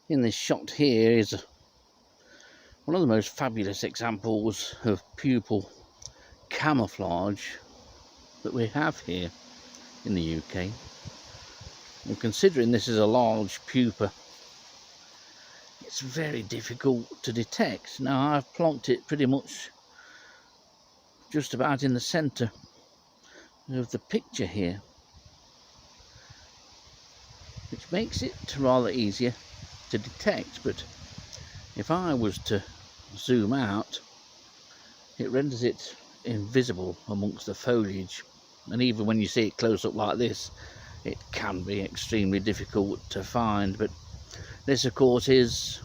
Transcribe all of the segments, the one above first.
In this shot here is one of the most fabulous examples of pupal camouflage that we have here in the UK. And considering this is a large pupa, it's very difficult to detect. Now I've plonked it pretty much just about in the centre of the picture here, which makes it rather easier to detect, but if I was to zoom out, it renders it invisible amongst the foliage, and even when you see it close up like this, it can be extremely difficult to find. But this of course is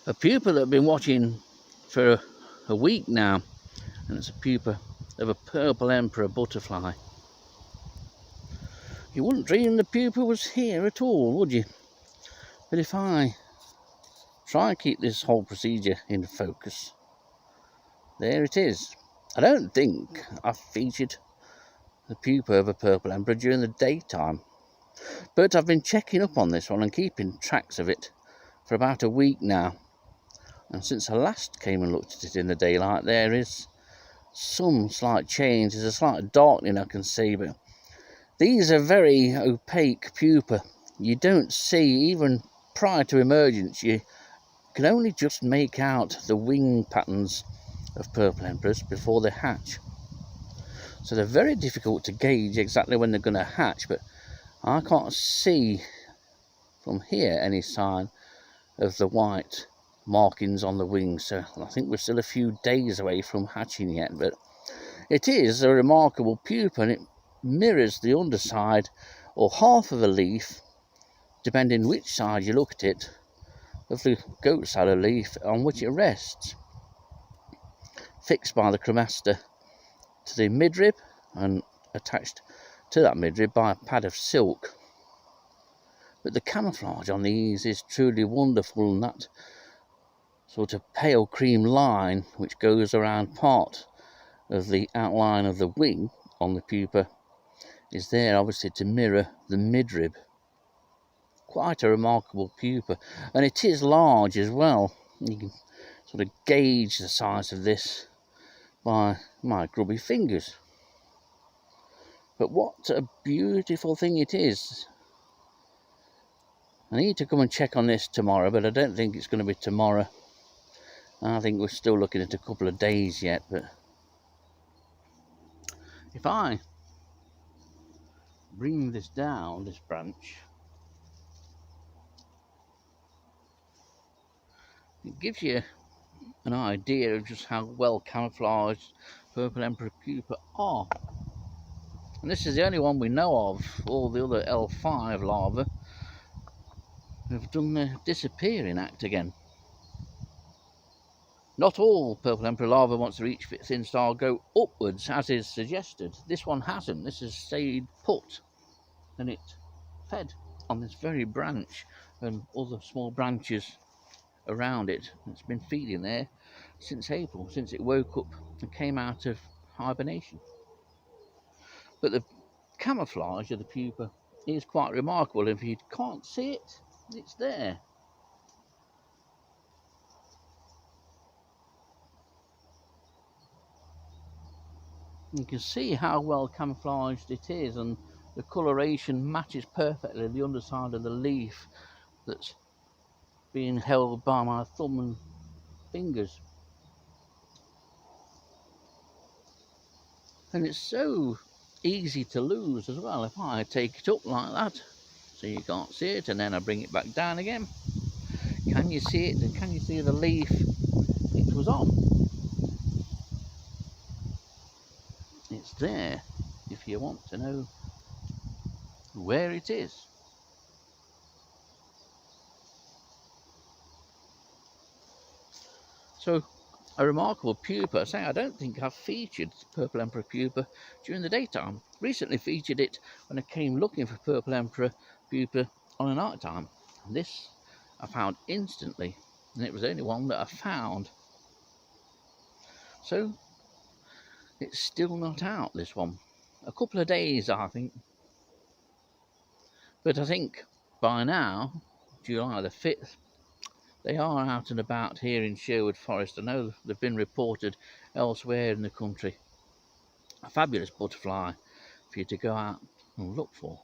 a pupa that I've been watching for a week now, and it's a pupa of a purple emperor butterfly. You wouldn't dream the pupa was here at all, would you? But if I try and keep this whole procedure in focus, there it is. I don't think I've featured the pupa of a purple emperor during the daytime, but I've been checking up on this one and keeping tracks of it for about a week now, and since I last came and looked at it in the daylight, there is some slight change. There's a slight darkening I can see, but these are very opaque pupa. You don't see, even prior to emergence, you can only just make out the wing patterns of purple emperors before they hatch. So they're very difficult to gauge exactly when they're going to hatch, but I can't see from here any sign of the white markings on the wings, so I think we're still a few days away from hatching yet. But it is a remarkable pupa, and it mirrors the underside or half of a leaf, depending which side you look at it, of the goat sallow leaf on which it rests, fixed by the cremaster to the midrib and attached to that midrib by a pad of silk. But the camouflage on these is truly wonderful, and that sort of pale cream line which goes around part of the outline of the wing on the pupa is there obviously to mirror the midrib. Quite a remarkable pupa, and it is large as well. You can sort of gauge the size of this by my grubby fingers. But what a beautiful thing it is. I need to come and check on this tomorrow, but I don't think it's going to be tomorrow. I think we're still looking at a couple of days yet. But if I bring this down, this branch, it gives you an idea of just how well camouflaged purple emperor pupa are. And this is the only one we know of. All the other L5 larvae have done the disappearing act again. Not all purple emperor larvae, once they reach thin style, go upwards as is suggested. This one hasn't. This has stayed put, and it fed on this very branch and other small branches around it. It's been feeding there since April, since it woke up and came out of hibernation. But the camouflage of the pupa is quite remarkable. If you can't see it, it's there. You can see how well camouflaged it is, and the coloration matches perfectly the underside of the leaf that's being held by my thumb and fingers. And it's so easy to lose as well. If I take it up like that, so you can't see it, and then I bring it back down again, can you see it? And can you see the leaf it was on? It's there if you want to know where it is. So a remarkable pupa. I say, I don't think I've featured purple emperor pupa during the daytime. Recently featured it when I came looking for purple emperor pupa on a night time. And this I found instantly, and it was the only one that I found. So it's still not out, this one. A couple of days, I think. But I think by now July the 5th. They are out and about here in Sherwood Forest. I know they've been reported elsewhere in the country. A fabulous butterfly for you to go out and look for.